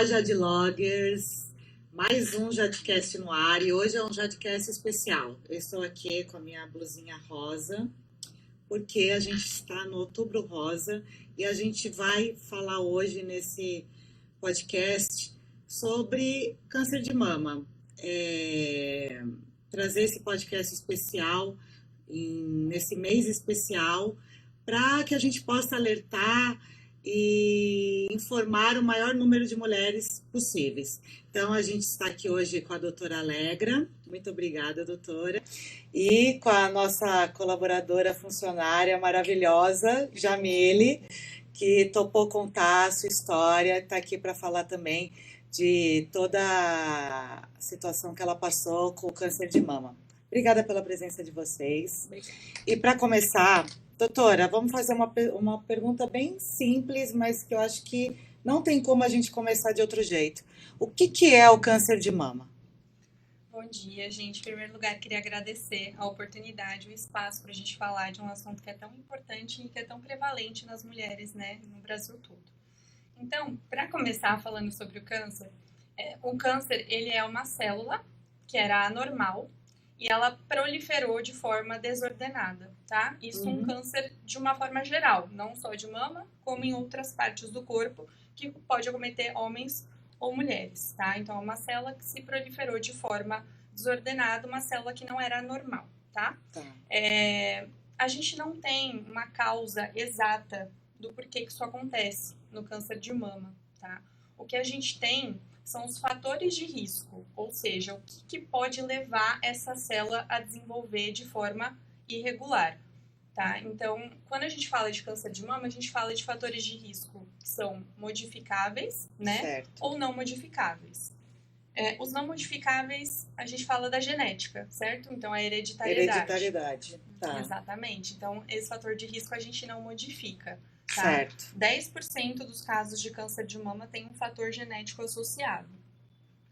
Olá, Jadloggers! Mais um Jadcast no ar e hoje é um Jadcast especial. Eu estou aqui com a minha blusinha rosa, porque a gente está no Outubro Rosa e a gente vai falar hoje nesse podcast sobre câncer de mama. Trazer esse podcast especial nesse mês especial para que a gente possa alertar e informar o maior número de mulheres possíveis. Então, a gente está aqui hoje com a doutora Alegra. Muito obrigada, doutora. E com a nossa colaboradora funcionária maravilhosa, Jamile, que topou contar a sua história, está aqui para falar também de toda a situação que ela passou com o câncer de mama. Obrigada pela presença de vocês. Obrigada. E para começar, doutora, vamos fazer uma pergunta bem simples, mas que eu acho que não tem como a gente começar de outro jeito. O que é o câncer de mama? Bom dia, gente. Em primeiro lugar, queria agradecer a oportunidade, o espaço para a gente falar de um assunto que é tão importante e que é tão prevalente nas mulheres, né, no Brasil todo. Então, para começar falando sobre o câncer, ele é uma célula que era anormal e ela proliferou de forma desordenada, tá? Isso um câncer de uma forma geral, não só de mama, como em outras partes do corpo, que pode acometer homens ou mulheres, tá? Então, é uma célula que se proliferou de forma desordenada, uma célula que não era normal, tá? A gente não tem uma causa exata do porquê que isso acontece no câncer de mama, tá? O que a gente tem são os fatores de risco, ou seja, o que pode levar essa célula a desenvolver de forma irregular, tá? Então, quando a gente fala de câncer de mama, a gente fala de fatores de risco que são modificáveis, né? Certo. Ou não modificáveis. Os não modificáveis, a gente fala da genética, certo? Então, a hereditariedade. Hereditariedade, tá. Exatamente. Então, esse fator de risco a gente não modifica. Tá? Certo. 10% dos casos de câncer de mama tem um fator genético associado,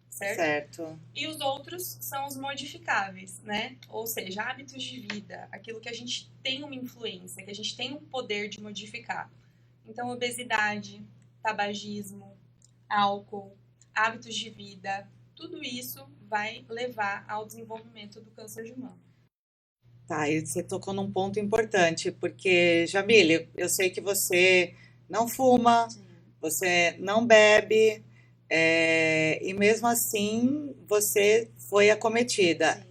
certo? Certo. E os outros são os modificáveis, né? Ou seja, hábitos de vida, aquilo que a gente tem uma influência, que a gente tem um poder de modificar. Então, obesidade, tabagismo, álcool, hábitos de vida, tudo isso vai levar ao desenvolvimento do câncer de mama. Tá, e você tocou num ponto importante, porque, Jamile, eu sei que você não fuma, você não bebe, e mesmo assim você foi acometida.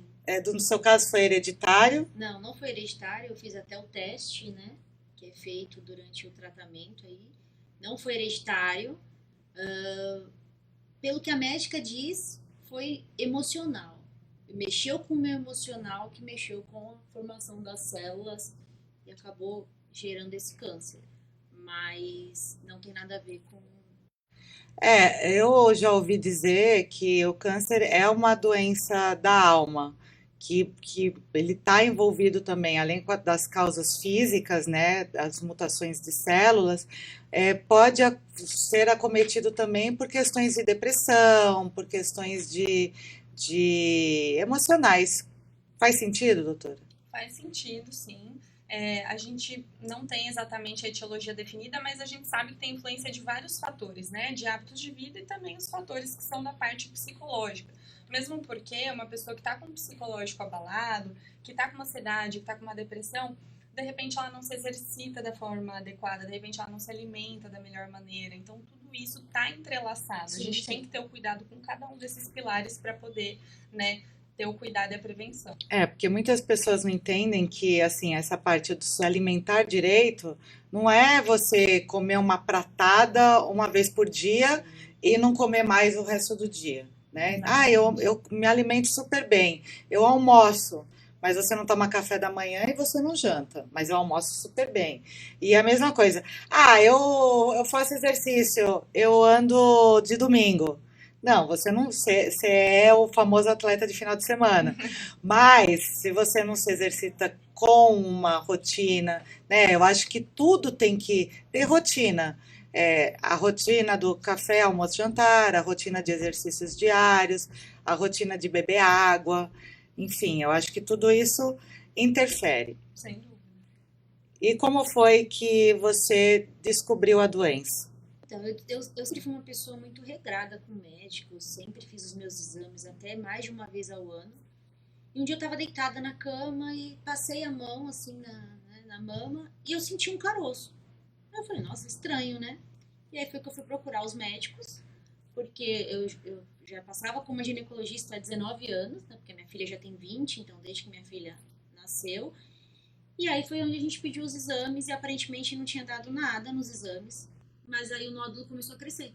No seu caso foi hereditário? Não foi hereditário, eu fiz até o teste, né, que é feito durante o tratamento aí. Não foi hereditário, pelo que a médica diz, foi emocional. Mexeu com o meu emocional, que mexeu com a formação das células e acabou gerando esse câncer. Mas não tem nada a ver com... Eu já ouvi dizer que o câncer é uma doença da alma, que ele está envolvido também, além das causas físicas, né, das mutações de células, pode ser acometido também por questões de depressão, por questões de emocionais. Faz sentido, doutora? Faz sentido, sim. A gente não tem exatamente a etiologia definida, mas a gente sabe que tem influência de vários fatores, né? De hábitos de vida e também os fatores que são da parte psicológica. Mesmo porque uma pessoa que está com o psicológico abalado, que está com uma ansiedade, que está com uma depressão, de repente ela não se exercita da forma adequada, de repente ela não se alimenta da melhor maneira. Então, tudo isso está entrelaçado. Sim, a gente tem que ter o cuidado com cada um desses pilares para poder, né, ter o cuidado e a prevenção. Porque muitas pessoas não entendem que, assim, essa parte do se alimentar direito não é você comer uma pratada uma vez por dia e não comer mais o resto do dia, né? Eu me alimento super bem, eu almoço, mas você não toma café da manhã e você não janta, mas eu almoço super bem. E a mesma coisa, eu faço exercício, eu ando de domingo. Não, você é o famoso atleta de final de semana, mas se você não se exercita com uma rotina, né? Eu acho que tudo tem que ter rotina. A rotina do café, almoço, jantar, a rotina de exercícios diários, a rotina de beber água, enfim, eu acho que tudo isso interfere. Sem dúvida. E como foi que você descobriu a doença? Então, eu sempre fui uma pessoa muito regrada com médicos, sempre fiz os meus exames até mais de uma vez ao ano. E um dia eu tava deitada na cama e passei a mão assim na mama e eu senti um caroço. Aí eu falei, nossa, estranho, né? E aí foi que eu fui procurar os médicos, porque eu já passava com uma ginecologista há 19 anos, né? Porque minha filha já tem 20, então desde que minha filha nasceu. E aí foi onde a gente pediu os exames e aparentemente não tinha dado nada nos exames, mas aí o nódulo começou a crescer.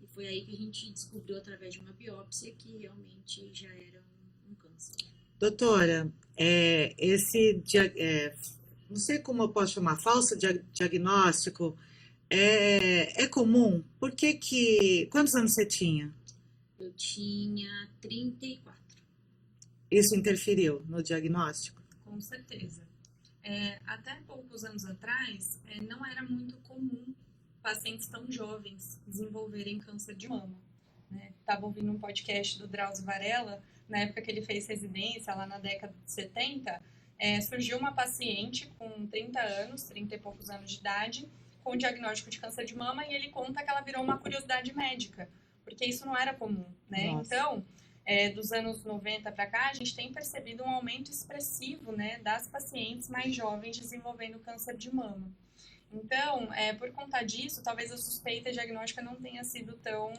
E foi aí que a gente descobriu através de uma biópsia que realmente já era um câncer. Doutora, não sei como eu posso chamar, falso diagnóstico, é comum? Quantos anos você tinha? Eu tinha 34. Isso interferiu no diagnóstico? Com certeza. Até poucos anos atrás, não era muito comum pacientes tão jovens desenvolverem câncer de mama. Estava ouvindo um podcast do Drauzio Varela, na época que ele fez residência, lá na década de 70, surgiu uma paciente com 30 anos, 30 e poucos anos de idade, com diagnóstico de câncer de mama, e ele conta que ela virou uma curiosidade médica, porque isso não era comum, né? Nossa. Então, dos anos 90 para cá, a gente tem percebido um aumento expressivo, né, das pacientes mais jovens desenvolvendo câncer de mama. Então, por conta disso, talvez a suspeita diagnóstica não tenha sido tão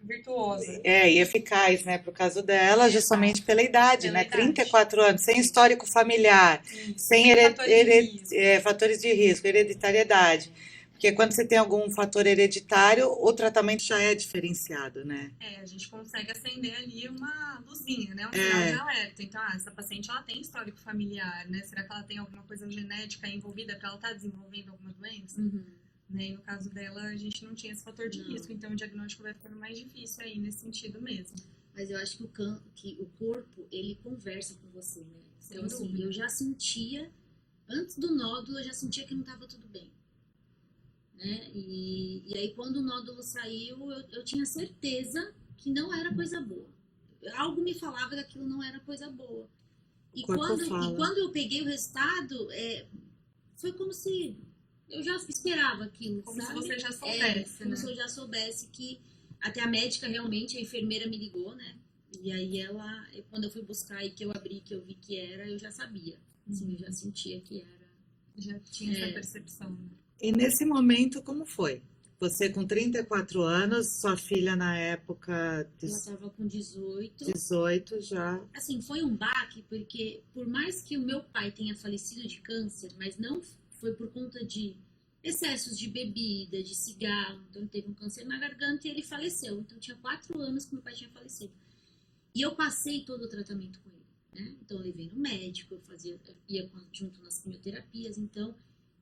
virtuosa. E eficaz, né, pro caso dela, justamente pela idade, Pela né? idade. 34 anos, sem histórico familiar, Isso, sem fatores de risco. fatores de risco, hereditariedade. Porque quando você tem algum fator hereditário, o tratamento já é diferenciado, né? A gente consegue acender ali uma luzinha, né? Um sinal de alerta. Então, essa paciente, ela tem histórico familiar, né? Será que ela tem alguma coisa genética envolvida para ela estar desenvolvendo alguma doença? Uhum. Né? E no caso dela, a gente não tinha esse fator de risco, então o diagnóstico vai ficando mais difícil aí nesse sentido mesmo. Mas eu acho que o corpo, ele conversa com você, né? Sem Então, assim, dúvida. eu já sentia, antes do nódulo, eu já sentia que não estava tudo bem. Né? E aí, quando o nódulo saiu, eu tinha certeza que não era coisa boa. Algo me falava que aquilo não era coisa boa. E O corpo fala. quando eu peguei o resultado, foi como se eu já esperava aquilo, Como sabe? se você já soubesse, Como né? se eu já soubesse que até a médica realmente, a enfermeira me ligou, né? E aí quando eu fui buscar e que eu abri, que eu vi que era, eu já sabia. Assim, eu já sentia que era. Já tinha essa percepção. Né? E nesse momento, como foi? Você com 34 anos, sua filha na época Ela estava com 18. 18 já. Assim, foi um baque, porque por mais que o meu pai tenha falecido de câncer, mas não foi por conta de excessos de bebida, de cigarro. Então ele teve um câncer na garganta e ele faleceu. Então tinha 4 anos que meu pai tinha falecido. E eu passei todo o tratamento com ele, né? Então eu levei no médico, eu ia junto nas quimioterapias. Então,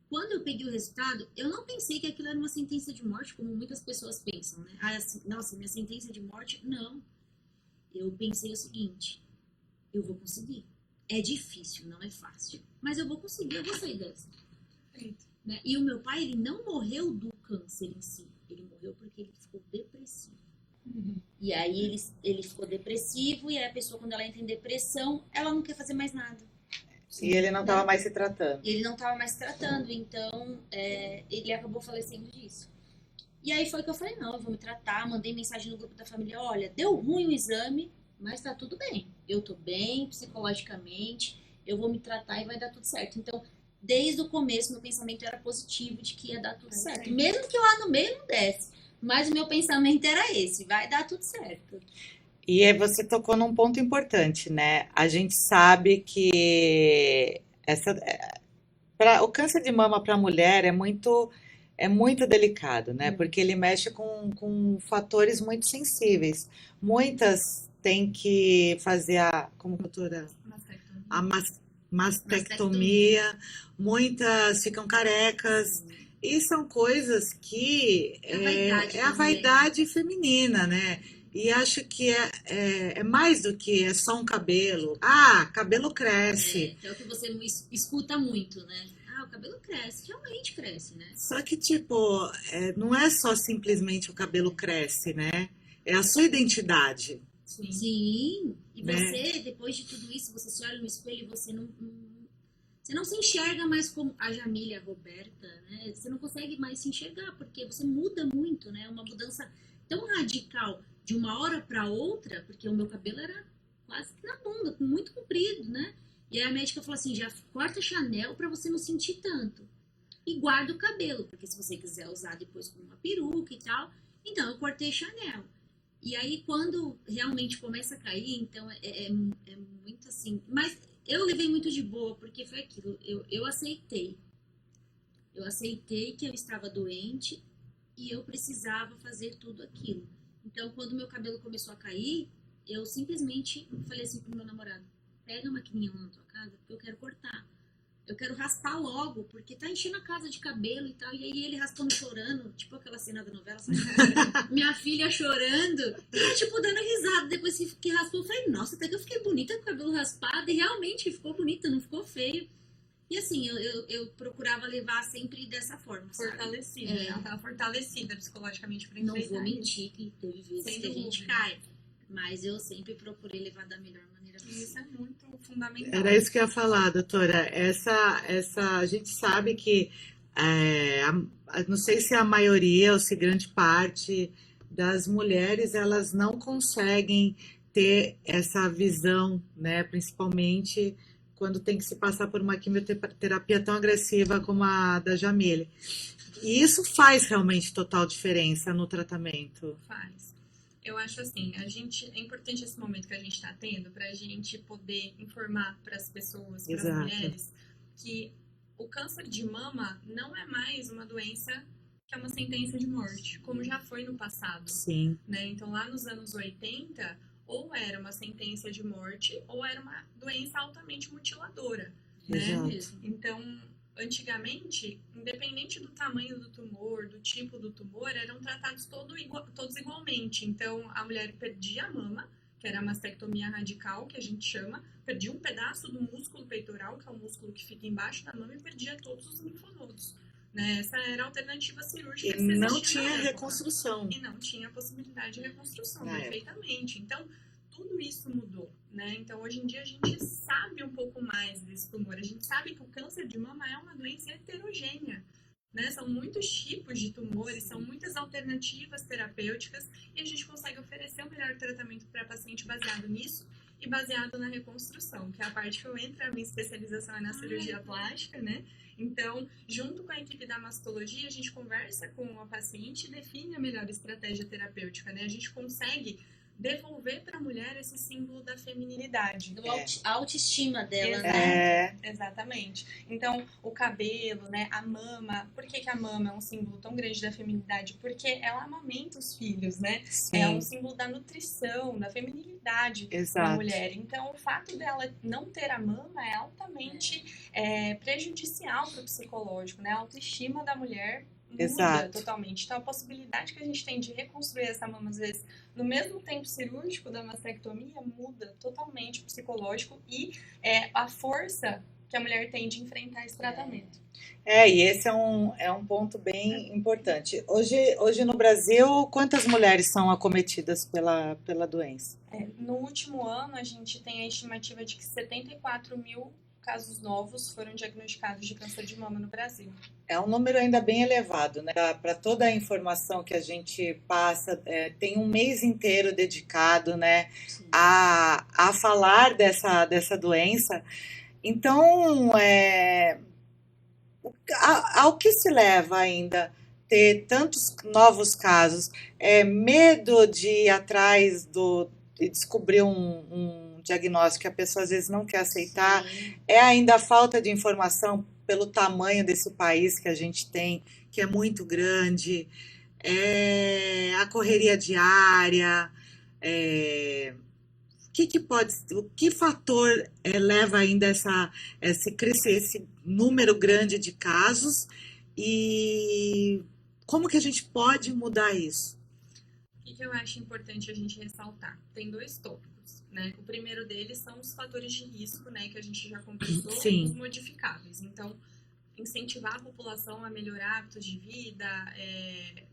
quando eu peguei o resultado, eu não pensei que aquilo era uma sentença de morte, como muitas pessoas pensam, né? Assim, nossa, minha sentença de morte? Não. Eu pensei o seguinte, eu vou conseguir. É difícil, não é fácil. Mas eu vou conseguir, eu vou sair dessa. Né? E o meu pai, ele não morreu do câncer em si. Ele morreu porque ele ficou depressivo. Uhum. E aí ele ficou depressivo, e aí a pessoa, quando ela entra em depressão, ela não quer fazer mais nada. E ele não estava mais se tratando. Ele não estava mais tratando, então ele acabou falecendo disso. E aí foi que eu falei, não, eu vou me tratar, mandei mensagem no grupo da família, olha, deu ruim o exame, mas tá tudo bem. Eu tô bem psicologicamente, eu vou me tratar e vai dar tudo certo. Então, desde o começo, meu pensamento era positivo de que ia dar tudo certo. Mesmo que lá no meio não desse, mas o meu pensamento era esse, vai dar tudo certo. E aí você tocou num ponto importante, né? A gente sabe que o câncer de mama para a mulher é muito delicado, né? Porque ele mexe com fatores muito sensíveis. Muitas têm que fazer como doutora? A mastectomia, muitas ficam carecas. E são coisas que é a vaidade feminina, né? E acho que é mais do que é só um cabelo. Ah, cabelo cresce. É o que você escuta muito, né? Ah, o cabelo cresce, realmente cresce, né? Só que, tipo, não é só simplesmente o cabelo cresce, né? É a sua identidade. Sim. E Né? você, depois de tudo isso, você se olha no espelho e você não Você não se enxerga mais como a Jamília, a Roberta, né? Você não consegue mais se enxergar, porque você muda muito, né? Uma mudança tão radical de uma hora para outra, porque o meu cabelo era quase que na bunda, muito comprido, né? E aí a médica falou assim, já corta Chanel para você não sentir tanto. E guarda o cabelo, porque se você quiser usar depois com uma peruca e tal. Então eu cortei Chanel. E aí quando realmente começa a cair, então é muito assim. Mas eu levei muito de boa, porque foi aquilo. Eu aceitei. Eu aceitei que eu estava doente e eu precisava fazer tudo aquilo. Então, quando meu cabelo começou a cair, eu simplesmente falei assim pro meu namorado: pega a maquininha lá na tua casa, porque eu quero cortar. Eu quero raspar logo, porque tá enchendo a casa de cabelo e tal. E aí ele raspando, chorando, tipo aquela cena da novela, sabe? Minha filha chorando, e eu, tipo, dando risada. Depois que raspou, eu falei, nossa, até que eu fiquei bonita com o cabelo raspado. E realmente ficou bonita, não ficou feio. E assim, eu procurava levar sempre dessa forma, sabe? Fortalecida, né? Ela tava fortalecida psicologicamente pra Não enfrentar vou isso. mentir que teve vezes Sem que a gente dúvida. cai. Mas eu sempre procurei levar da melhor maneira E isso possível. é muito fundamental. Era isso que eu ia falar, doutora. A gente sabe que, não sei se a maioria ou se grande parte das mulheres, elas não conseguem ter essa visão, né? Principalmente quando tem que se passar por uma quimioterapia tão agressiva como a da Jamile. E isso faz realmente total diferença no tratamento. Faz. Eu acho assim, é importante esse momento que a gente está tendo para a gente poder informar para as pessoas, para as Exato. mulheres, que o câncer de mama não é mais uma doença que é uma sentença de morte, como já foi no passado, Sim, né? Então, lá nos anos 80, ou era uma sentença de morte, ou era uma doença altamente mutiladora, né? exato. Então, antigamente, independente do tamanho do tumor, do tipo do tumor, eram tratados todos igualmente. Então, a mulher perdia a mama, que era a mastectomia radical, que a gente chama, perdia um pedaço do músculo peitoral, que é o músculo que fica embaixo da mama, e perdia todos os linfonodos. Né? Essa era a alternativa cirúrgica E que se existia não na tinha época. reconstrução. E não tinha possibilidade de reconstrução, Na perfeitamente. Então, tudo isso mudou, né? Então, hoje em dia, a gente sabe um pouco mais desse tumor. A gente sabe que o câncer de mama é uma doença heterogênea, né? São muitos tipos de tumores, são muitas alternativas terapêuticas e a gente consegue oferecer o melhor tratamento para paciente baseado nisso e baseado na reconstrução, que é a parte que eu entro, a minha especialização é na cirurgia plástica, né? Então, junto com a equipe da mastologia, a gente conversa com a paciente e define a melhor estratégia terapêutica, né? A gente consegue devolver para a mulher esse símbolo da feminilidade. A autoestima dela, né? Exatamente. Então, o cabelo, né, a mama, por que a mama é um símbolo tão grande da feminilidade? Porque ela amamenta os filhos, né? Sim. É um símbolo da nutrição, da feminilidade da mulher. Então, o fato dela não ter a mama é altamente prejudicial para o psicológico, né? A autoestima da mulher muda totalmente. Então, a possibilidade que a gente tem de reconstruir essa mama, às vezes, no mesmo tempo cirúrgico da mastectomia, muda totalmente o psicológico e a força que a mulher tem de enfrentar esse tratamento. E esse é um ponto bem importante. Hoje no Brasil, quantas mulheres são acometidas pela doença? No último ano, a gente tem a estimativa de que 74 mil casos novos foram diagnosticados de câncer de mama no Brasil. É um número ainda bem elevado, né? Para toda a informação que a gente passa, tem um mês inteiro dedicado, né, a falar dessa doença. Então, ao que se leva ainda ter tantos novos casos? É medo de ir atrás de descobrir um diagnóstico que a pessoa às vezes não quer aceitar? Sim. É ainda a falta de informação pelo tamanho desse país que a gente tem, que é muito grande? É a correria diária? O que fator leva ainda esse número grande de casos e como que a gente pode mudar isso? O que eu acho importante a gente ressaltar? Tem dois tópicos, né? O primeiro deles são os fatores de risco, né, que a gente já conversou, Sim. os modificáveis. Então, incentivar a população a melhorar hábitos de vida,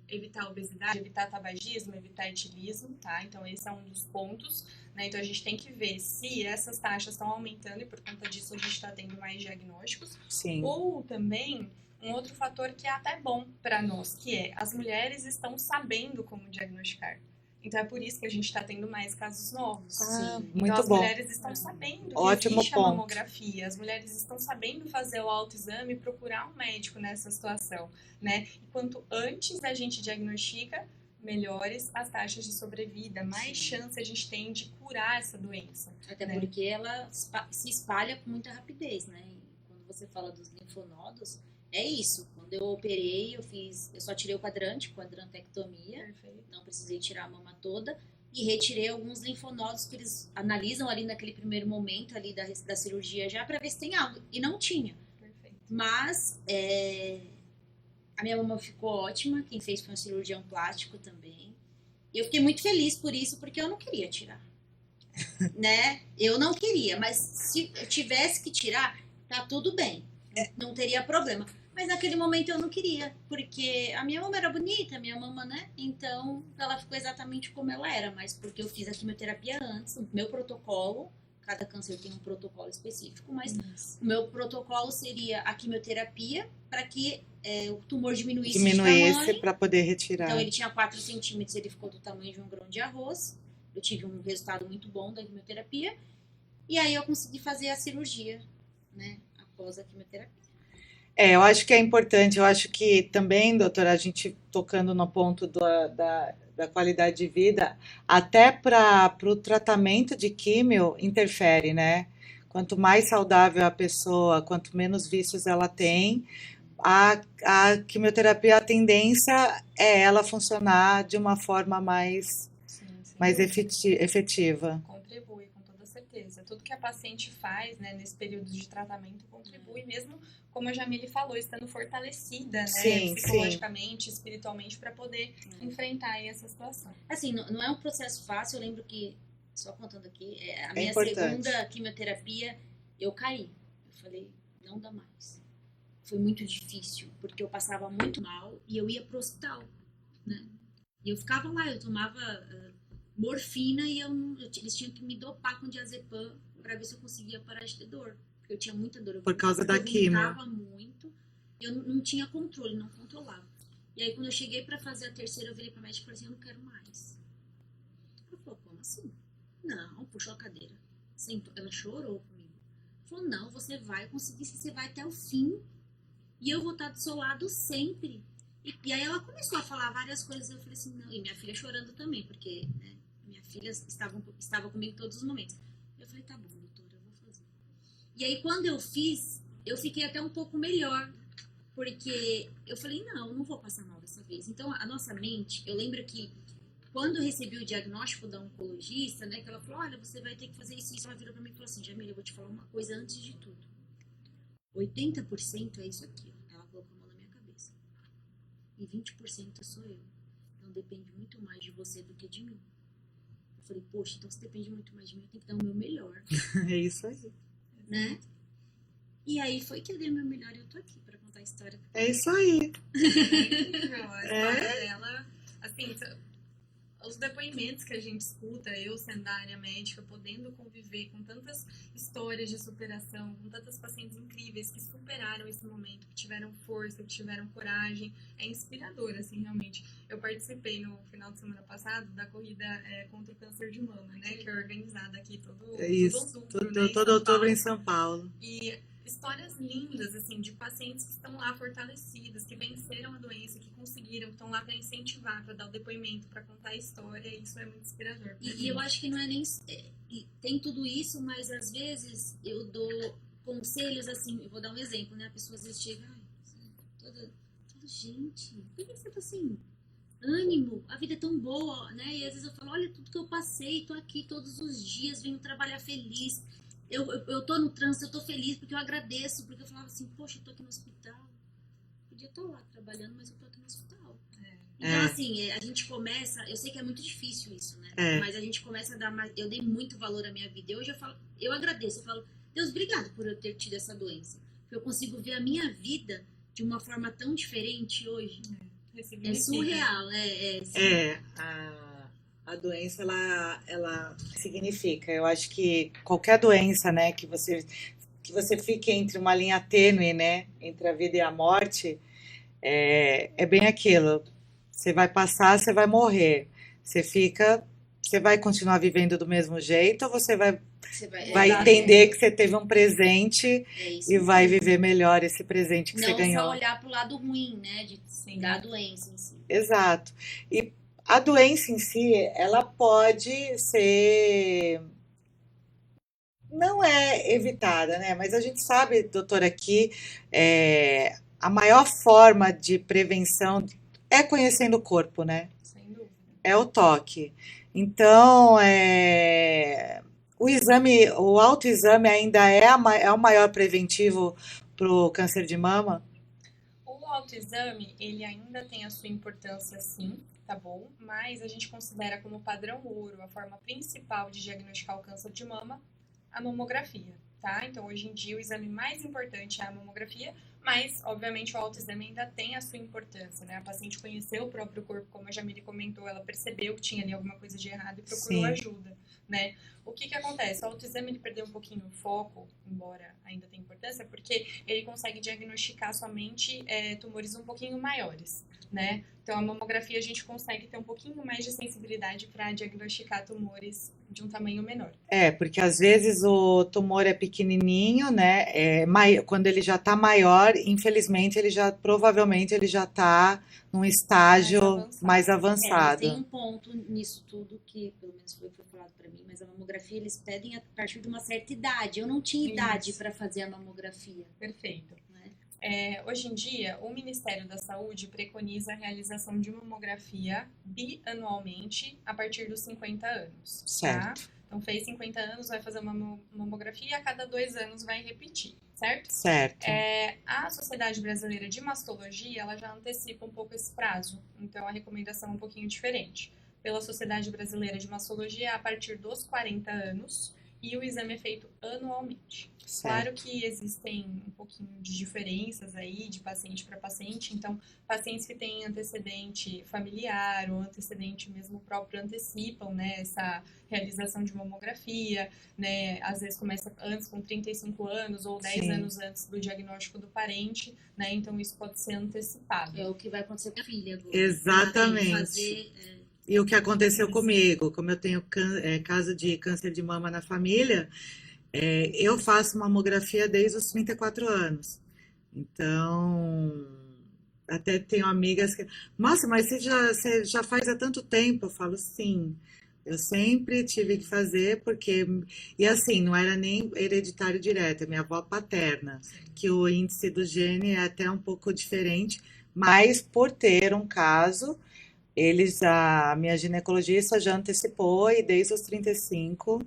evitar obesidade, evitar tabagismo, evitar etilismo, tá? Então esse é um dos pontos, né? Então a gente tem que ver se essas taxas estão aumentando e por conta disso a gente está tendo mais diagnósticos. Sim. Ou também um outro fator que é até bom para nós, que é as mulheres estão sabendo como diagnosticar. Então é por isso que a gente está tendo mais casos novos. Ah, Sim. muito Então as bom. mulheres estão sabendo que Ótimo existe a ponto. mamografia, as mulheres estão sabendo fazer o autoexame e procurar um médico nessa situação, né? E quanto antes a gente diagnostica, melhores as taxas de sobrevida, mais chance a gente tem de curar essa doença. Até né? porque ela se espalha com muita rapidez, né? E quando você fala dos linfonodos, é isso. Quando eu operei, eu só tirei o quadrante, quadrantectomia, Perfeito. não precisei tirar a mama toda, e retirei alguns linfonodos que eles analisam ali naquele primeiro momento ali da cirurgia já para ver se tem algo. E não tinha. Perfeito. Mas a minha mama ficou ótima, quem fez foi um cirurgião plástico também. E eu fiquei muito feliz por isso, porque eu não queria tirar. Né? Eu não queria, mas se eu tivesse que tirar, tá tudo bem. Não teria problema. Mas naquele momento eu não queria, porque a minha mama era bonita, a minha mama, né? Então ela ficou exatamente como ela era, mas porque eu fiz a quimioterapia antes, o meu protocolo, cada câncer tem um protocolo específico, mas o meu protocolo seria a quimioterapia para que o tumor diminuísse de Diminuísse tamanho. para poder retirar. Então ele tinha 4 centímetros, ele ficou do tamanho de um grão de arroz. Eu tive um resultado muito bom da quimioterapia. E aí eu consegui fazer a cirurgia, né? Após a quimioterapia. Eu acho que é importante, eu acho que também, doutora, a gente tocando no ponto da qualidade de vida, até para o tratamento de químio interfere, né? Quanto mais saudável a pessoa, quanto menos vícios ela tem, a quimioterapia, a tendência é ela funcionar de uma forma mais Sim, sem mais dúvida. efetiva. Contribui, com toda certeza. Tudo que a paciente faz, né, nesse período de tratamento contribui, mesmo, como a Jamile falou, estando fortalecida, né, Sim, sim. psicologicamente, espiritualmente, para poder enfrentar aí essa situação. Assim, não é um processo fácil. Eu lembro que, só contando aqui, a minha importante. segunda quimioterapia, eu caí. Eu falei, não dá mais. Foi muito difícil, porque eu passava muito mal e eu ia pro hospital, né? E eu ficava lá, eu tomava morfina e eles tinham que me dopar com diazepam para ver se eu conseguia parar de ter dor. Porque eu tinha muita dor. Por causa da quimio. Eu vomitava muito, eu não tinha controle, não controlava. E aí quando eu cheguei para fazer a terceira, eu virei pra médica e falei assim, eu não quero mais. Ela falou, como assim? Não, puxou a cadeira. Ela chorou comigo. Falou, não, você vai conseguir, você vai até o fim. E eu vou estar do seu lado sempre. E aí ela começou a falar várias coisas. Eu falei assim, não. E minha filha chorando também, porque né, minha filha estava comigo todos os momentos. Eu falei, tá bom, doutora, eu vou fazer. E aí quando eu fiz, eu fiquei até um pouco melhor. Porque eu falei, não vou passar mal dessa vez. Então a nossa mente, eu lembro que quando eu recebi o diagnóstico da oncologista, né, que ela falou, olha, você vai ter que fazer isso. Ela virou pra mim e falou assim, Jamile, eu vou te falar uma coisa antes de tudo. 80% é isso aqui, ó. Ela colocou a mão na minha cabeça. E 20% sou eu. Então depende muito mais de você do que de mim. Eu falei, poxa, então se depende muito mais de mim, eu tenho que dar o meu melhor. É isso aí. Né? E aí foi que eu dei o meu melhor e eu tô aqui pra contar a história. É isso aí. Incrível, a história dela, assim, os depoimentos que a gente escuta, eu sendo da área médica, podendo conviver com tantas histórias de superação, com tantas pacientes incríveis que superaram esse momento, que tiveram força, que tiveram coragem, é inspirador, assim, realmente. Eu participei no final de semana passado da corrida contra o câncer de mama, né, que é organizada aqui todo outubro, né, todo outubro em São Paulo. E histórias lindas, assim, de pacientes que estão lá fortalecidas, que venceram a doença, que conseguiram, que estão lá para incentivar, para dar o depoimento, para contar a história, e isso é muito inspirador. E eu acho que não é nem... tem tudo isso, mas às vezes eu dou conselhos, assim, eu vou dar um exemplo, né? A pessoa às vezes chega, toda gente, por que você tá assim? Ânimo, a vida é tão boa, né? E às vezes eu falo, olha tudo que eu passei, tô aqui todos os dias, venho trabalhar feliz. Eu tô no trânsito, eu tô feliz porque eu agradeço, porque eu falava assim, poxa, eu tô aqui no hospital. Podia estar lá trabalhando, mas eu tô aqui no hospital. Então, assim, a gente começa, eu sei que é muito difícil isso, né? Mas a gente começa a dar mais, eu dei muito valor à minha vida. E hoje eu falo, eu agradeço, eu falo, Deus, obrigado por eu ter tido essa doença. porque eu consigo ver a minha vida de uma forma tão diferente hoje. É Ressignifica. surreal, A doença, ela significa. Eu acho que qualquer doença, né, que você fique entre uma linha tênue, né, entre a vida e a morte, é bem aquilo. Você vai passar, você vai morrer. Você vai continuar vivendo do mesmo jeito ou você vai Você vai entender que você teve um presente é isso e vai mesmo. viver melhor esse presente que você Não só ganhou. olhar pro lado ruim, né, Sim. da doença em si. Exato. E a doença em si, ela pode ser. Não é evitada, né? Mas a gente sabe, doutora, que a maior forma de prevenção é conhecendo o corpo, né? Sem dúvida. É o toque. Então, o autoexame ainda é o maior preventivo para o câncer de mama? O autoexame, ele ainda tem a sua importância, sim, tá bom? Mas a gente considera como padrão ouro a forma principal de diagnosticar o câncer de mama a mamografia, tá? Então, hoje em dia, o exame mais importante é a mamografia, mas, obviamente, o autoexame ainda tem a sua importância, né? A paciente conheceu o próprio corpo, como a Jamile comentou, ela percebeu que tinha ali alguma coisa de errado e procurou Sim. ajuda, né? O que acontece? O autoexame, ele perdeu um pouquinho o foco, embora ainda tenha importância, porque ele consegue diagnosticar somente tumores um pouquinho maiores, né? Então, a mamografia a gente consegue ter um pouquinho mais de sensibilidade para diagnosticar tumores de um tamanho menor. Porque às vezes o tumor é pequenininho, né? Quando ele já está maior, infelizmente, provavelmente ele já está num estágio mais Mas avançado. tem um ponto nisso tudo que, pelo menos foi falado pra mim, mas a mamografia eles pedem a partir de uma certa idade. Eu não tinha idade Isso. pra fazer a mamografia, Perfeito. né? Hoje em dia, o Ministério da Saúde preconiza a realização de mamografia bianualmente a partir dos 50 anos. Tá? Certo. Então, fez 50 anos, vai fazer uma mamografia e a cada 2 anos vai repetir, certo? Certo. A Sociedade Brasileira de Mastologia, ela já antecipa um pouco esse prazo, então a recomendação é um pouquinho diferente. Pela Sociedade Brasileira de Mastologia, a partir dos 40 anos, e o exame é feito anualmente. Claro Certo. que existem um pouquinho de diferenças aí de paciente para paciente, então pacientes que têm antecedente familiar ou antecedente mesmo próprio antecipam, né, essa realização de mamografia, né, às vezes começa antes com 35 anos ou 10 Sim. anos antes do diagnóstico do parente, né, então isso pode ser antecipado. É o que vai acontecer com a filha agora. Exatamente. Ela tem que fazer, E o que aconteceu comigo, como eu tenho caso de câncer de mama na família, eu faço mamografia desde os 34 anos. Então, até tenho amigas que, nossa, mas você já faz há tanto tempo? Eu falo, sim, eu sempre tive que fazer, porque, e assim, não era nem hereditário direto, é minha avó paterna, que o índice do gene é até um pouco diferente, mas por ter um caso, a minha ginecologista já antecipou e desde os 35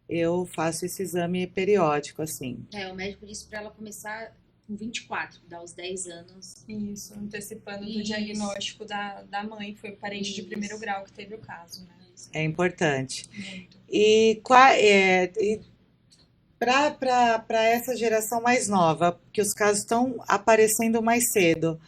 eu faço esse exame periódico, assim. o médico disse pra ela começar com 24, dar os 10 anos. Isso, antecipando do Isso. diagnóstico da mãe, que foi o parente de Isso. primeiro grau que teve o caso, né? É importante. Muito. E para essa geração mais nova, que os casos estão aparecendo mais cedo,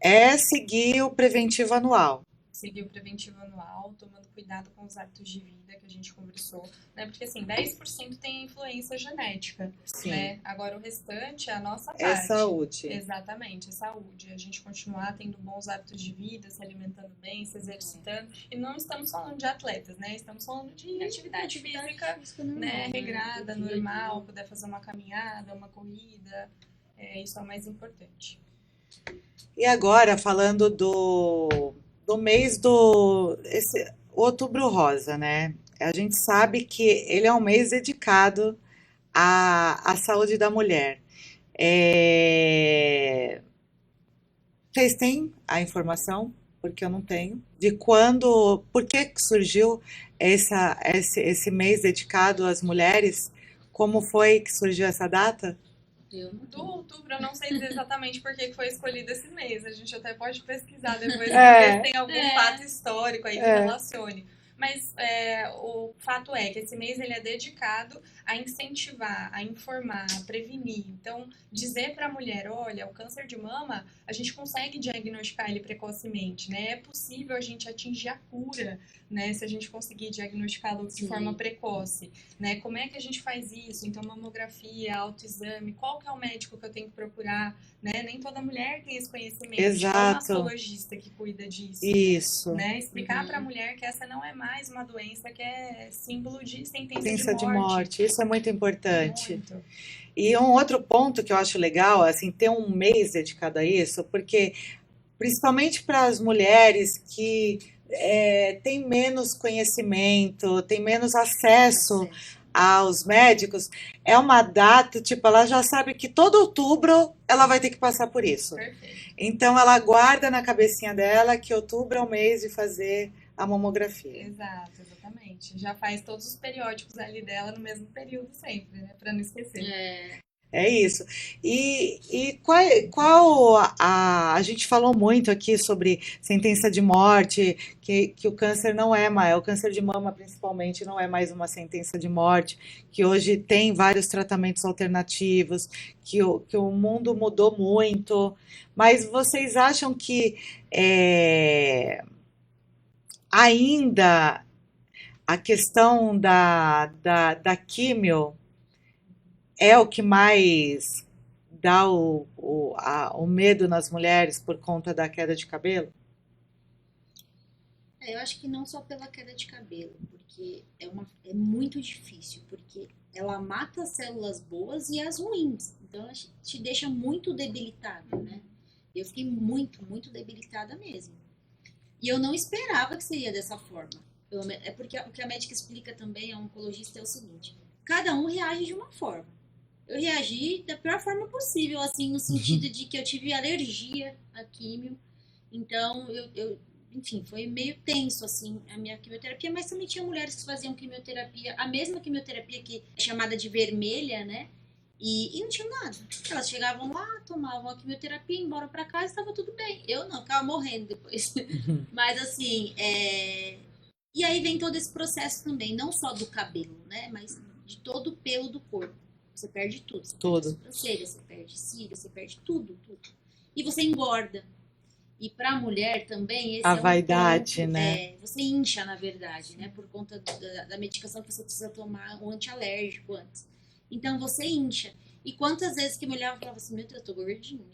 é seguir o preventivo anual. Seguir o preventivo anual, tomando cuidado com os hábitos de vida que a gente conversou, né? Porque assim, 10% tem a influência genética, Sim. né? Agora o restante é a nossa É parte. saúde. Exatamente, é saúde. A gente continuar tendo bons hábitos de vida, se alimentando bem, se exercitando. E não estamos falando de atletas, né? Estamos falando de atividade física, né? Regrada, normal, puder fazer uma caminhada, uma corrida. Isso é o mais importante. E agora, falando do mês esse Outubro Rosa, né? A gente sabe que ele é um mês dedicado à saúde da mulher. Vocês têm a informação? Porque eu não tenho. Por que surgiu esse mês dedicado às mulheres? Como foi que surgiu essa data? Do outubro, eu não sei dizer exatamente por que foi escolhido esse mês. A gente até pode pesquisar depois, É. ver se tem algum fato histórico aí que relacione. Mas o fato é que esse mês ele é dedicado a incentivar, a informar, a prevenir. Então, dizer para a mulher, olha, o câncer de mama, a gente consegue diagnosticar ele precocemente, né? É possível a gente atingir a cura, né? Se a gente conseguir diagnosticá-lo de forma Sim. precoce, né? Como é que a gente faz isso? Então, mamografia, autoexame, qual que é o médico que eu tenho que procurar, né? Nem toda mulher tem esse conhecimento. Qual Exato. mastologista que cuida disso? Isso. Né? Explicar para a Uhum. mulher que essa não é mais uma doença que é símbolo de sentença de Sentença de morte. morte. Isso é muito importante. Muito. E um outro ponto que eu acho legal, assim, ter um mês dedicado a isso, porque principalmente para as mulheres que têm menos conhecimento, têm menos acesso Acesso. aos médicos, é uma data, tipo, ela já sabe que todo outubro ela vai ter que passar por isso. Perfeito. Então ela guarda na cabecinha dela que outubro é o mês de fazer a mamografia. Exato, exatamente. Já faz todos os periódicos ali dela no mesmo período sempre, né? Para não esquecer. É isso. E qual a gente falou muito aqui sobre sentença de morte, que o câncer não é mais, o câncer de mama principalmente não é mais uma sentença de morte, que hoje tem vários tratamentos alternativos, que o mundo mudou muito. Mas vocês acham que ainda a questão da químio é o que mais dá o medo nas mulheres por conta da queda de cabelo? Eu acho que não só pela queda de cabelo, porque é muito difícil, porque ela mata as células boas e as ruins. Então ela te deixa muito debilitada, né? Eu fiquei muito, muito debilitada mesmo. E eu não esperava que seria dessa forma. É porque o que a médica explica também, a oncologista, é o seguinte: cada um reage de uma forma. Eu reagi da pior forma possível, assim, no sentido de que eu tive alergia à químio. Então, enfim, foi meio tenso, assim, a minha quimioterapia, mas também tinha mulheres que faziam quimioterapia, a mesma quimioterapia que é chamada de vermelha, né? E não tinha nada. Elas chegavam lá, tomavam a quimioterapia, iam embora pra casa e estava tudo bem. Eu não, ficava morrendo depois. Mas, assim, e aí vem todo esse processo também, não só do cabelo, né? Mas de todo o pelo do corpo. Você perde tudo. Você perde a Tudo. sobrancelha, você perde cílio, você perde tudo, tudo. E você engorda. E para a mulher também, esse A é um vaidade, ponto. né? Você incha, na verdade, né? Por conta da medicação que você precisa tomar, um antialérgico antes. Então você incha. E quantas vezes que me olhava e falava assim, meu Deus, eu tô gordinha.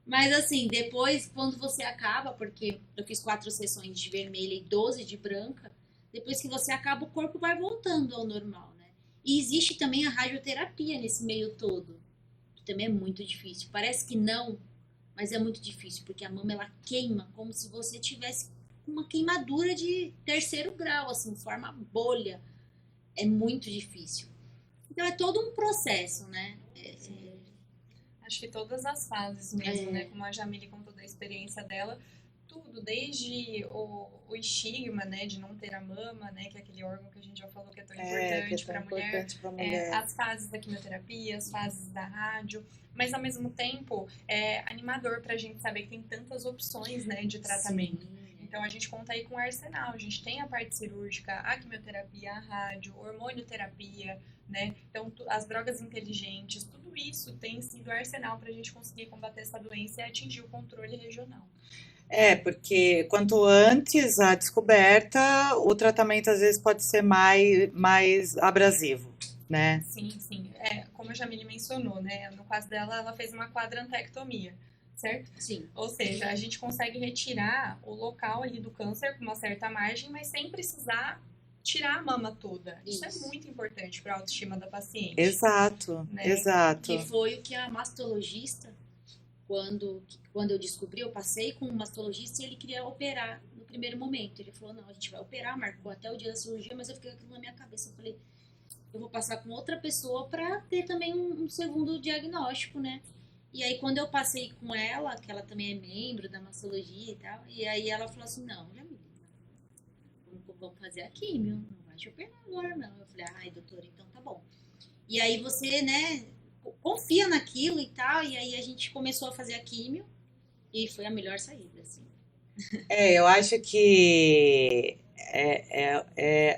Mas assim, depois, quando você acaba, porque eu fiz 4 sessões de vermelha e 12 de branca, depois que você acaba, o corpo vai voltando ao normal, né? E existe também a radioterapia nesse meio todo, que também é muito difícil. Parece que não, mas é muito difícil, porque a mama ela queima como se você tivesse uma queimadura de 3º grau, assim, forma bolha. É muito difícil. Então é todo um processo, né? Acho que todas as fases mesmo, né? Como a Jamile contou da experiência dela, tudo, desde o estigma, né, de não ter a mama, né, que é aquele órgão que a gente já falou que é tão Que é importante tão para a mulher, importante para a mulher. as fases da quimioterapia, as fases da rádio, mas ao mesmo tempo é animador para a gente saber que tem tantas opções, né, de tratamento. Sim. Então a gente conta aí com o arsenal, a gente tem a parte cirúrgica, a quimioterapia, a rádio, hormonioterapia, né? Então as drogas inteligentes, tudo isso tem sido arsenal para a gente conseguir combater essa doença e atingir o controle regional. Porque quanto antes a descoberta, o tratamento às vezes pode ser mais abrasivo, né? Sim, sim. Como a Jamile mencionou, né? No caso dela, ela fez uma quadrantectomia, certo? Sim. Ou seja, a gente consegue retirar o local ali do câncer com uma certa margem, mas sem precisar tirar a mama toda. Isso é muito importante para a autoestima da paciente. Exato, né? exato. Que foi o que a mastologista, quando eu descobri, eu passei com um mastologista e ele queria operar no primeiro momento. Ele falou, não, a gente vai operar, marcou até o dia da cirurgia, mas eu fiquei com aquilo na minha cabeça. Eu falei, eu vou passar com outra pessoa para ter também um segundo diagnóstico, né? E aí, quando eu passei com ela, que ela também é membro da mastologia e tal, e aí ela falou assim, não, Jamila, vamos fazer a químio, não vai te operar agora, não. Eu falei, ai, doutora, então tá bom. E aí você, né, confia naquilo e tal, e aí a gente começou a fazer a químio, e foi a melhor saída, assim. Eu acho que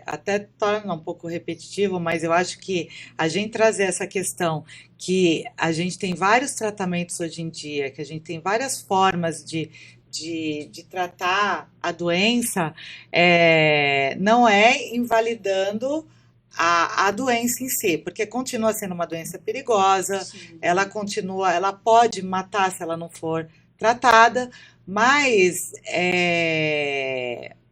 até torna um pouco repetitivo, mas eu acho que a gente trazer essa questão que a gente tem vários tratamentos hoje em dia, que a gente tem várias formas de tratar a doença, não é invalidando a doença em si, porque continua sendo uma doença perigosa, Sim. ela pode matar se ela não for tratada, mas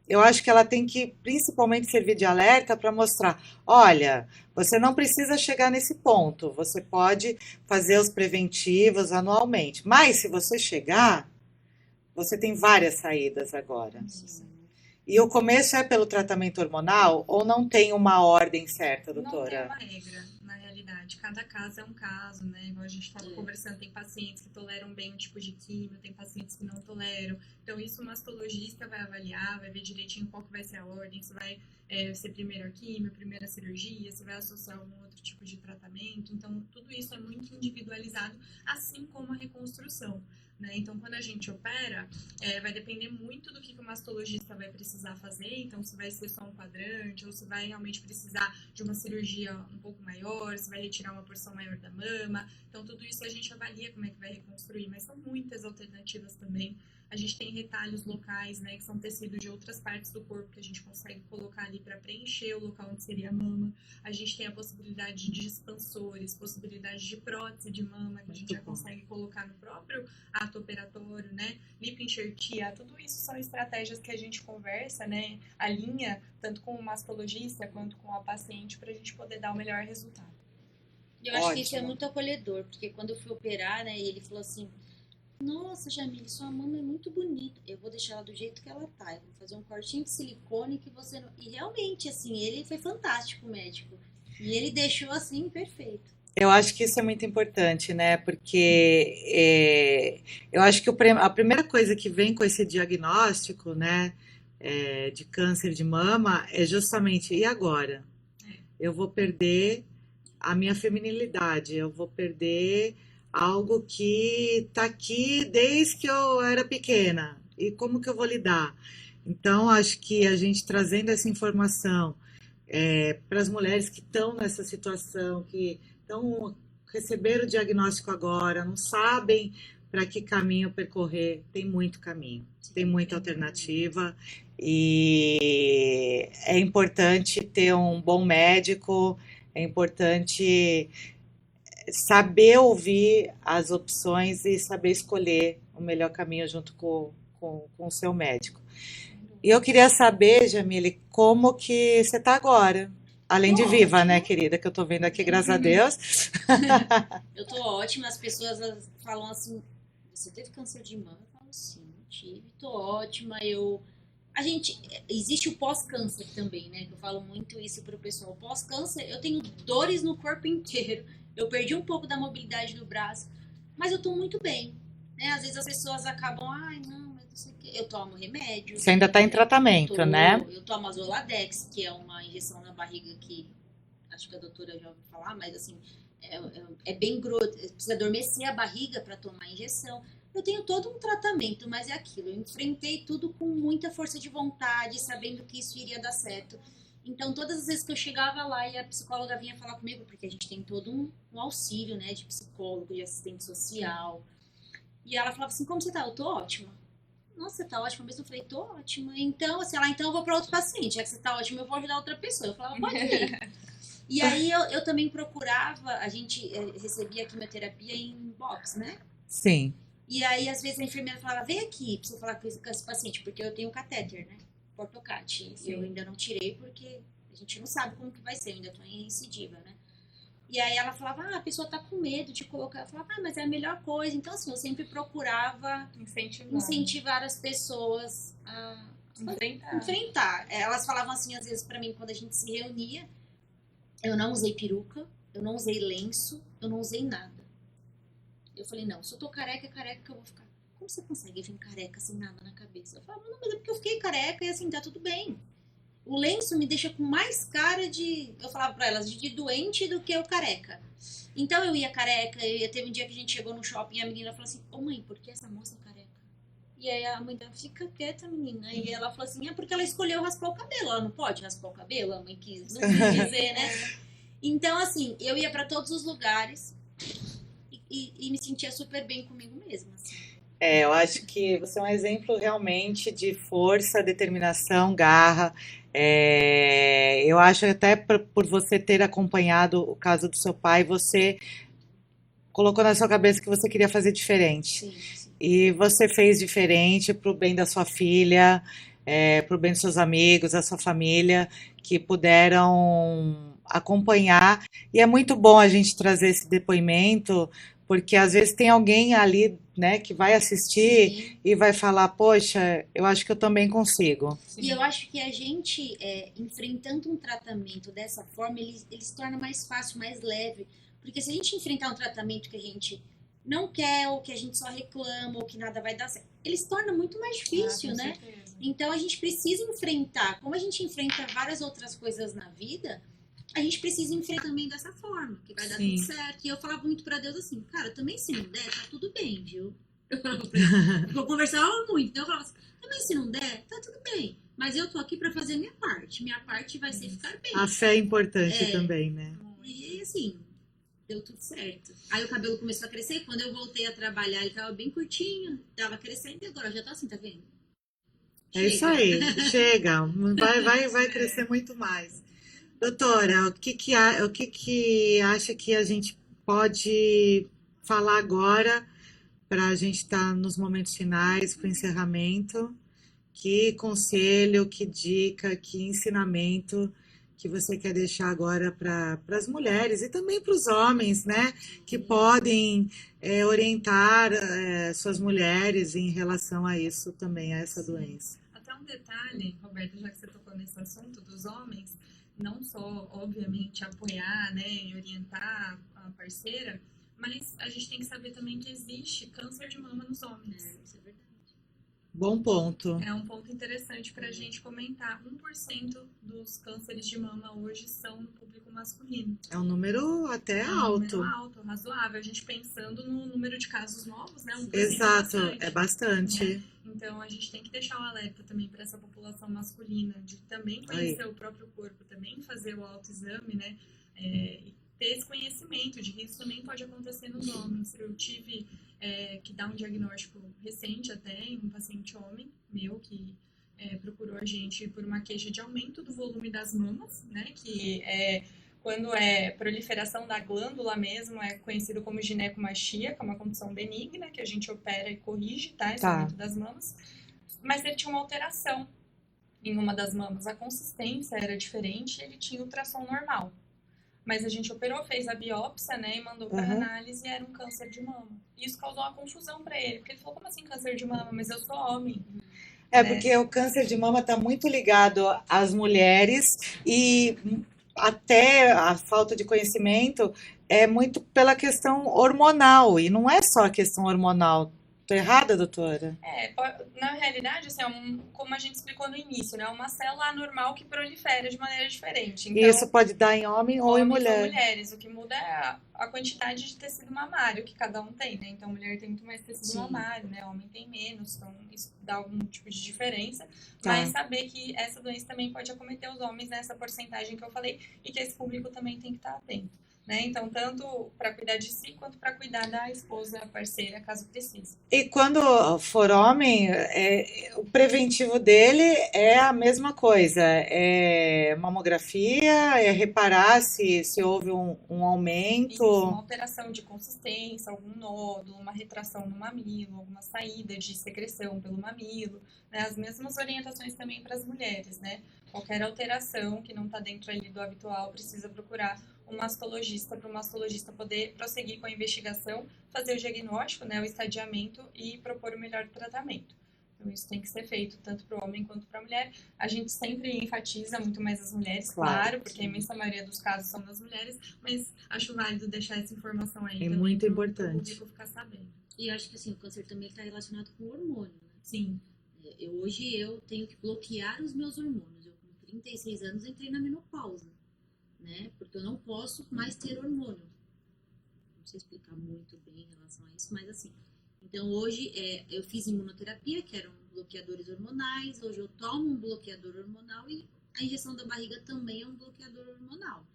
eu acho que ela tem que principalmente servir de alerta para mostrar, olha, você não precisa chegar nesse ponto, você pode fazer os preventivos anualmente, mas se você chegar, você tem várias saídas agora. Sim. E o começo é pelo tratamento hormonal ou não tem uma ordem certa, Não tem doutora? uma regra, na realidade. Cada caso é um caso, né? Igual a gente estava conversando, tem pacientes que toleram bem um tipo de químio, tem pacientes que não toleram. Então, isso o mastologista vai avaliar, vai ver direitinho qual que vai ser a ordem, se vai ser primeiro a químio, primeiro a cirurgia, se vai associar algum outro tipo de tratamento. Então, tudo isso é muito individualizado, assim como a reconstrução. Né? Então, quando a gente opera, vai depender muito do que o mastologista vai precisar fazer. Então, se vai ser só um quadrante, ou se vai realmente precisar de uma cirurgia um pouco maior, se vai retirar uma porção maior da mama. Então, tudo isso a gente avalia como é que vai reconstruir, mas são muitas alternativas também. A gente tem retalhos locais, né, que são tecidos de outras partes do corpo que a gente consegue colocar ali para preencher o local onde seria a mama. A gente tem a possibilidade de expansores, possibilidade de prótese de mama, que a gente já consegue colocar no próprio ato operatório, né? Lipoenxertia, tudo isso são estratégias que a gente conversa, né? Alinha tanto com o mastologista quanto com a paciente para a gente poder dar o melhor resultado. Eu acho que isso é Ótimo. muito acolhedor, porque quando eu fui operar, né, ele falou assim: Nossa, Jamile, sua mama é muito bonita. Eu vou deixar ela do jeito que ela tá. Eu vou fazer um cortinho de silicone que você não. E realmente, assim, ele foi fantástico, o médico. E ele deixou assim, perfeito. Eu acho que isso é muito importante, né? Porque eu acho que a primeira coisa que vem com esse diagnóstico, né, de câncer de mama é justamente, e agora? Eu vou perder a minha feminilidade, eu vou perder algo que está aqui desde que eu era pequena. E como que eu vou lidar? Então, acho que a gente trazendo essa informação para as mulheres que estão nessa situação, que estão receberam o diagnóstico agora, não sabem para que caminho percorrer, tem muito caminho, tem muita alternativa e é importante ter um bom médico, é importante saber ouvir as opções e saber escolher o melhor caminho junto com o seu médico. E eu queria saber, Jamile, como que você está agora? Além de viva, né, querida? Que eu tô vendo aqui, graças a Deus. Eu tô ótima, as pessoas falam assim: Você teve câncer de mama? Eu falo: Sim, tive, tô ótima. Existe o pós-câncer também, né? Que eu falo muito isso pro pessoal. Pós-câncer, eu tenho dores no corpo inteiro. Eu perdi um pouco da mobilidade do braço, mas eu tô muito bem, né? Às vezes as pessoas acabam: Ai, não, mas não sei o quê. Eu tomo remédio. Você ainda está em tratamento, né? Eu tomo a Zoladex, que é uma injeção na barriga que acho que a doutora já ouviu falar, mas assim, é bem grosso, precisa adormecer a barriga para tomar a injeção. Eu tenho todo um tratamento, mas é aquilo, eu enfrentei tudo com muita força de vontade, sabendo que isso iria dar certo. Então, todas as vezes que eu chegava lá e a psicóloga vinha falar comigo, porque a gente tem todo um auxílio, né, de psicólogo, de assistente social, e ela falava assim: Como você tá? Eu tô ótima. Nossa, você tá ótima mesmo? Eu falei: Tô ótima. Então, assim, então eu vou para outro paciente. Já que você tá ótima, eu vou ajudar outra pessoa. Eu falava: Pode ir. E aí eu também procurava, a gente recebia quimioterapia em box, né? Sim. E aí, às vezes, a enfermeira falava: Vem aqui, preciso falar com esse paciente, porque eu tenho catéter, né? Portocat. Eu ainda não tirei porque a gente não sabe como que vai ser, eu ainda tô em recidiva, né? E aí ela falava: a pessoa tá com medo de colocar. Eu falava: mas é a melhor coisa. Então, assim, eu sempre procurava incentivar as pessoas a enfrentar. Elas falavam assim, às vezes, pra mim, quando a gente se reunia: Eu não usei peruca, eu não usei lenço, eu não usei nada. Eu falei: Não, se eu tô careca, é careca que eu vou ficar. Como você consegue vir careca sem nada na cabeça? Eu falava: Não, mas é porque eu fiquei careca e assim, tá tudo bem. O lenço me deixa com mais cara de... Eu falava pra elas, de doente do que eu careca. Então eu ia careca, teve um dia que a gente chegou no shopping e a menina falou assim: Ô mãe, por que essa moça é careca? E aí a mãe dela, fica quieta, menina. E ela falou assim, é porque ela escolheu raspar o cabelo. Ela não pode raspar o cabelo? A mãe quis, não quis dizer, né? Então, assim, eu ia pra todos os lugares e me sentia super bem comigo mesma, assim. Eu acho que você é um exemplo realmente de força, determinação, garra. Eu acho até por você ter acompanhado o caso do seu pai, você colocou na sua cabeça que você queria fazer diferente. Sim, sim. E você fez diferente para o bem da sua filha, para o bem dos seus amigos, da sua família, que puderam acompanhar. E é muito bom a gente trazer esse depoimento, porque às vezes tem alguém ali, né, que vai assistir Sim. e vai falar: Poxa, eu acho que eu também consigo. E eu acho que a gente, enfrentando um tratamento dessa forma, ele se torna mais fácil, mais leve. Porque se a gente enfrentar um tratamento que a gente não quer, ou que a gente só reclama, ou que nada vai dar certo, ele se torna muito mais difícil, Com né? certeza. Então a gente precisa enfrentar. Como a gente enfrenta várias outras coisas na vida, a gente precisa enfrentar também dessa forma, que vai dar Sim. tudo certo. E eu falava muito pra Deus assim, cara, também se não der, tá tudo bem, viu? Eu falava pra ele, porque eu conversava muito, então eu falava assim, também se não der, tá tudo bem. Mas eu tô aqui pra fazer a minha parte. Minha parte vai ser ficar bem. A fé é importante É. também, né? E assim, deu tudo certo. Aí o cabelo começou a crescer. Quando eu voltei a trabalhar, ele tava bem curtinho, tava crescendo e agora já tá assim, tá vendo? É isso Chega. aí, chega, vai crescer muito mais. Doutora, o que que acha que a gente pode falar agora para a gente estar nos momentos finais, para o encerramento? Que conselho, que dica, que ensinamento que você quer deixar agora para as mulheres e também para os homens, né? Que podem orientar suas mulheres em relação a isso também, a essa doença. Até um detalhe, Roberto, já que você tocou nesse assunto dos homens, não só, obviamente, apoiar, né, e orientar a parceira, mas a gente tem que saber também que existe câncer de mama nos homens. Isso é verdade. Bom ponto. É um ponto interessante para a gente comentar. 1% dos cânceres de mama hoje são no público masculino. É um número até É um alto. número alto, razoável. A gente pensando no número de casos novos, né? 1% Exato, é é bastante. bastante. Então a gente tem que deixar um alerta também para essa população masculina, de também conhecer o próprio corpo, também fazer o autoexame, né? E ter esse conhecimento de que isso também pode acontecer nos homens. Eu tive que dar um diagnóstico recente até em um paciente homem meu que procurou a gente por uma queixa de aumento do volume das mamas, né? Que quando é proliferação da glândula mesmo, é conhecido como ginecomastia, que é uma condição benigna, que a gente opera e corrige, tá? Esse aumento das mamas. Mas ele tinha uma alteração em uma das mamas. A consistência era diferente e ele tinha ultrassom normal. Mas a gente operou, fez a biópsia, né, e mandou para análise e era um câncer de mama. Isso causou uma confusão para ele, porque ele falou, como assim câncer de mama? Mas eu sou homem. Porque o câncer de mama está muito ligado às mulheres e até a falta de conhecimento é muito pela questão hormonal, e não é só a questão hormonal. Tô errada, doutora? Na realidade, assim, como a gente explicou no início, né, é uma célula anormal que prolifera de maneira diferente. Então, Isso pode dar em homem ou em homens ou mulher. mulheres. O que muda é a quantidade de tecido mamário que cada um tem, né? Então, mulher tem muito mais tecido mamário, né? Homem tem menos, então isso dá algum tipo de diferença. Mas saber que essa doença também pode acometer os homens nessa porcentagem que eu falei e que esse público também tem que estar atento. Né? Então, tanto para cuidar de si, quanto para cuidar da esposa, parceira, caso precise. E quando for homem, o preventivo dele é a mesma coisa, é mamografia, é reparar se houve um aumento. Isso, uma alteração de consistência, algum nódulo, uma retração no mamilo, alguma saída de secreção pelo mamilo, né? As mesmas orientações também para as mulheres, né? Qualquer alteração que não está dentro ali do habitual precisa procurar um mastologista para o mastologista poder prosseguir com a investigação, fazer o diagnóstico, né, o estadiamento e propor o melhor tratamento. Então isso tem que ser feito tanto para o homem quanto para a mulher. A gente sempre enfatiza muito mais as mulheres, claro, porque a imensa maioria dos casos são das mulheres, mas acho válido deixar essa informação aí. É também muito pro importante. público ficar sabendo. E eu acho que assim, o câncer também está relacionado com o hormônio, né? Sim. Hoje eu tenho que bloquear os meus hormônios. Eu com 36 anos entrei na menopausa, né? Porque eu não posso mais ter hormônio. Não sei explicar muito bem em relação a isso, mas assim, Então, hoje, eu fiz imunoterapia, que eram bloqueadores hormonais. Hoje eu tomo um bloqueador hormonal e a injeção da barriga também é um bloqueador hormonal.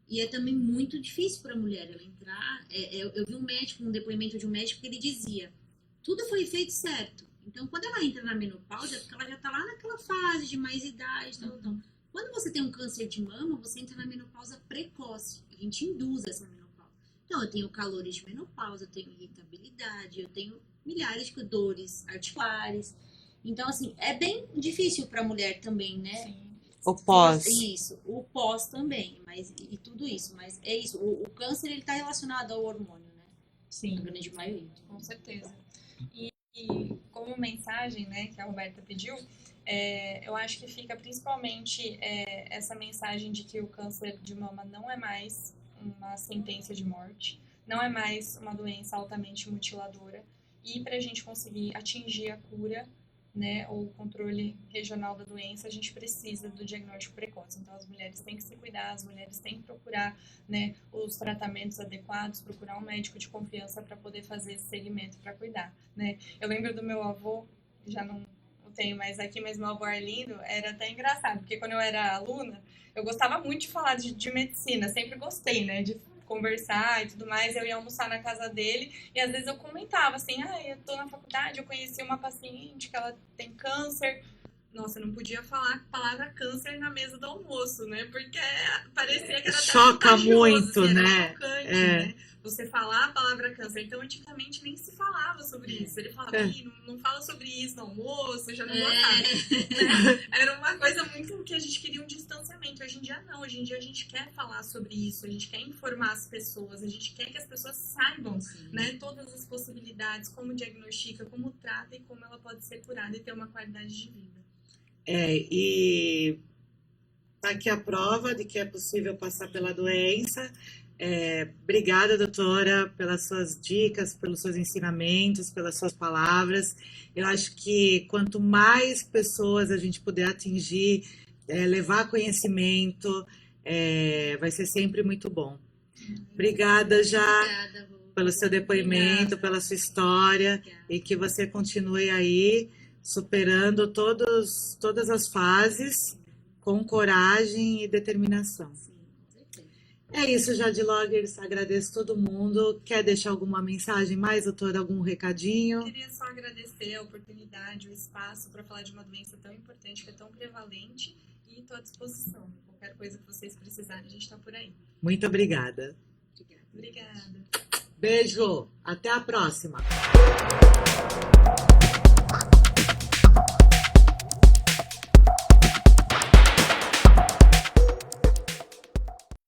E é também muito difícil para a mulher ela entrar. Eu vi um depoimento de um médico que ele dizia: tudo foi feito certo. Então, quando ela entra na menopausa, é porque ela já está lá naquela fase de mais idade. Tal. Quando você tem um câncer de mama, você entra na menopausa precoce. A gente induz essa menopausa. Então, eu tenho calores de menopausa, eu tenho irritabilidade, eu tenho milhares de dores articulares. Então, assim, é bem difícil para a mulher também, né? Sim. O pós. Isso, o pós também, e tudo isso. Mas é isso, o câncer, ele está relacionado ao hormônio, né? Sim. Na grande maioria. Com certeza. E como mensagem, né, que a Roberta pediu, eu acho que fica principalmente essa mensagem de que o câncer de mama não é mais uma sentença de morte, não é mais uma doença altamente mutiladora, e para a gente conseguir atingir a cura, né, ou o controle regional da doença, a gente precisa do diagnóstico precoce. Então, as mulheres têm que se cuidar, as mulheres têm que procurar, né, os tratamentos adequados, procurar um médico de confiança para poder fazer esse segmento para cuidar, né. Eu lembro do meu avô, já não o tenho mais aqui, mas meu avô Arlindo era até engraçado, porque quando eu era aluna, eu gostava muito de falar de medicina, sempre gostei, né, de conversar e tudo mais. Eu ia almoçar na casa dele e às vezes eu comentava assim: eu tô na faculdade, eu conheci uma paciente que ela tem câncer. Nossa, eu não podia falar a palavra câncer na mesa do almoço, né? Porque parecia que era até Choca contagioso, muito, assim, era né? chocante, né? Você falar a palavra câncer. Então, antigamente nem se falava sobre isso. Ele falava: não fala sobre isso no almoço, eu já não gostava. Né? Era uma coisa muito que a gente queria um distanciamento. Hoje em dia não, hoje em dia a gente quer falar sobre isso, a gente quer informar as pessoas, a gente quer que as pessoas saibam, né, todas as possibilidades, como diagnostica, como trata e como ela pode ser curada e ter uma qualidade de vida. E tá aqui a prova de que é possível passar pela doença. Obrigada, doutora, pelas suas dicas, pelos seus ensinamentos, pelas suas palavras. Eu acho que quanto mais pessoas a gente puder atingir, levar conhecimento, vai ser sempre muito bom. Obrigada Obrigada, pelo seu depoimento, pela sua história, e que você continue aí superando todas as fases com coragem e determinação. Sim, com certeza. É isso, Jade Loggers. Agradeço todo mundo. Quer deixar alguma mensagem mais, doutora? Algum recadinho? Queria só agradecer a oportunidade, o espaço para falar de uma doença tão importante, que é tão prevalente, e estou à disposição. Qualquer coisa que vocês precisarem, a gente está por aí. Muito obrigada. Obrigada. Beijo. Até a próxima.